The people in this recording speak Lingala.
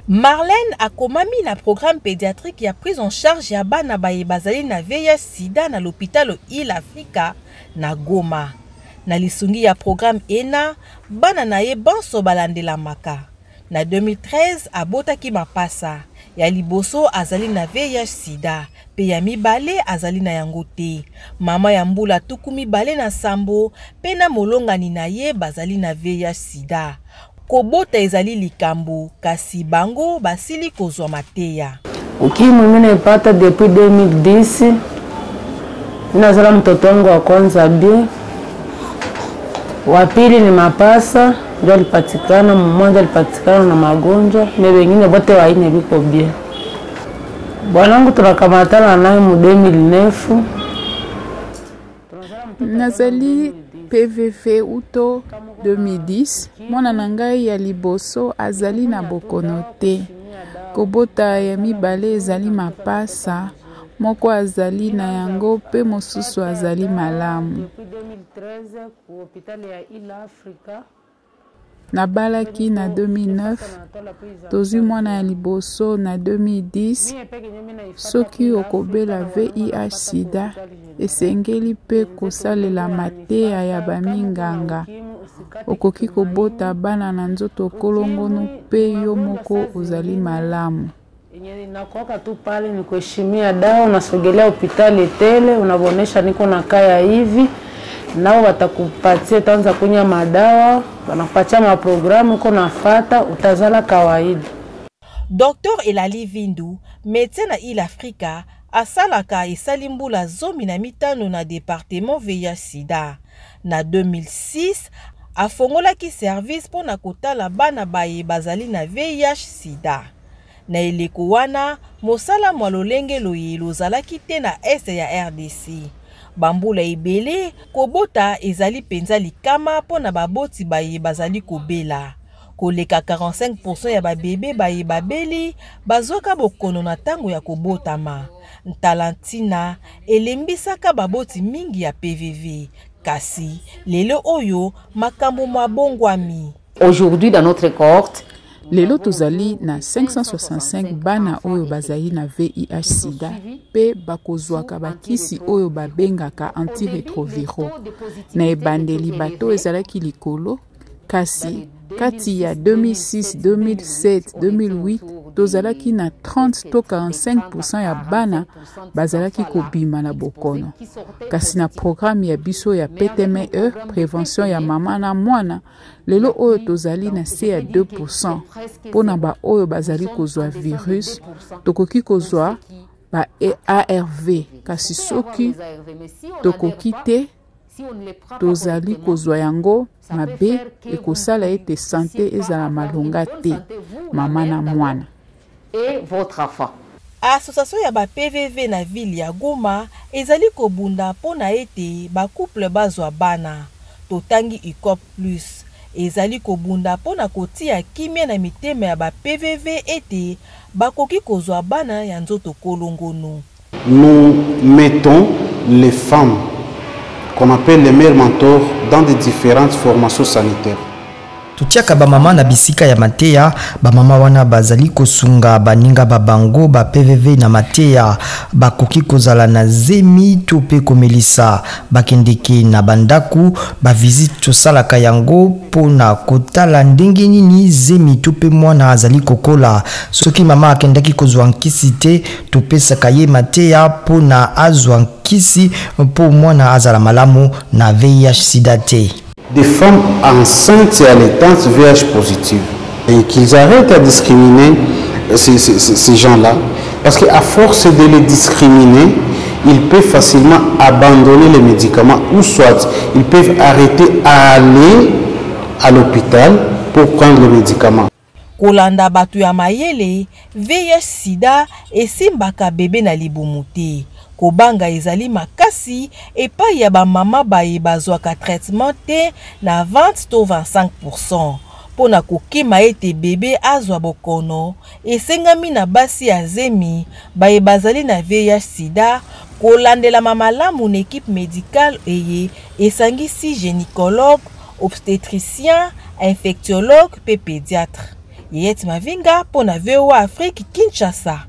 Marlène akomami na programme pédiatrique ya prise en charge ya bana baye bazali na VIH sida na l'hôpital Il Africa na Goma. Na lisungi ya programme ENA, bana na ye banso balandela maka. Na 2013 abotaki mapasa. Ya liboso azali na VIH sida, pe ya mibale azali na yango te. Mama ya mbula tuku mibale na sambo, pe na molongani na ye bazali na VIH sida. Kobota ezali likambo, kasi bango basili kozwa mateya. Ukimwi mimi naipata depuis 2010. Ninazala mtoto wangu wa kwanza bi. Wa pili ni mapasa, ndio alipatikana, mmoja alipatikana na magonjwa, na wengine wote waine biko bie. Bwanangu tunakamatana naye mu 2009. Nazali PVV uto 2010. Mwana nangai ya liboso azali na bokono te. Kobota ya mibale ezali mapasa. Moko azali na yango pe mosusu azali malamu. Nabalaki na 2009, tozwi mwana ya liboso na 2010. Soki okobela VIH sida, esengeli pe kosalela mateya ya baminganga. Okoki kobota bana na nzoto kolongono pe yo moko ozali malamu. Nakoka tu pale ni kuheshimia dawa, unasogelea hospitali tele, unabonesha niko na kaya hivi, nao watakupatia tanza kunya madawa, wanakupatia maprogramu uko nafuata, utazala kawaida. Dr Elali Vindu, médecin na Il Africa, asalaka esalimbula zomi na mitano na département VIH sida. Na 2006, afongolaki service pona kotala bana baye bazali na VIH sida. Na eleko wana, mosala mwa lolenge loyelo zalaki te na este ya RDC. Bambula ebele, kobota ezali penza likama pona baboti baye bazali kobela. Koleka 45% ya babebe baye babeli, bazwaka bokono na tango ya kobotama. Ntalantina, elembisaka baboti mingi ya PVV. Kasi, lelo oyo, makambo mabongwami. Aujourd'hui, dans notre cohorte, lelo tozali na 565 bana oyo bazali na VIH sida pe bakozwaka bakisi oyo babengaka antiretroviraux. Na ebandeli bato ezalaki likolo, kasi kati ya 2006, 2007, 2008 tozalaki na 30 to 45% ya bana bazalaki kobima na bokono. Kasi na programme ya biso ya PTME, prévention ya mama na mwana, lelo oyo tozali na se ya 2%. Pona ba oyo bazali kozwa virus, tokoki kozwa ba ARV. Kasi soki tokoki te, tozali kozwa yango mabe ekosala ete santé ezala malonga te mama na mwana. Association ya ba PVV na ville ya Goma ezali kobunda pona ete ba couple bazwa bana. Totangi ICOP plus ezali kobunda pona kotia kimia na mitema ya ba PVV ete bakoki kozwa bana ya nzoto kolongono. Nous mettons les femmes qu'on appelle les mères mentors dans des différentes formations sanitaires. Tutiaka ba mama na bisika ya mateya, ba mama wana bazali kosunga baninga babango ba PVV na mateya, bakoki kozala na zemi to pe komelisa, bakendeki na bandaku, ba visite tosalaka yango pona kotala ndenge nini zemi to pe mwana azali kokola. Soki mama akendaki kozwa nkisi te, topesaka ye mateya pona azwa nkisi po mwana azala malamu na VIH sida te. Des femmes enceintes et allaitantes VIH positives. Et qu'ils arrêtent à discriminer ces gens-là. Parce qu'à force de les discriminer, ils peuvent facilement abandonner les médicaments ou soit ils peuvent arrêter à aller à l'hôpital pour prendre les médicaments. Kolanda batu ya mayele, VIH sida esimbaka bebe na libumu te. Kobanga ezali makasi epai ya ba mama baye bazwaka traitement te na 20 to 25%. Pona kokima ete bebe azwa bokono, esengami na basi ya zemi baye bazali na VIH sida kolandela mamalamu na équipe médicale eye esangisi gynécologue, obstétricien, infectiologue pe pédiatre. Yeyet Mavinga pour na VOA Afrique Kinshasa.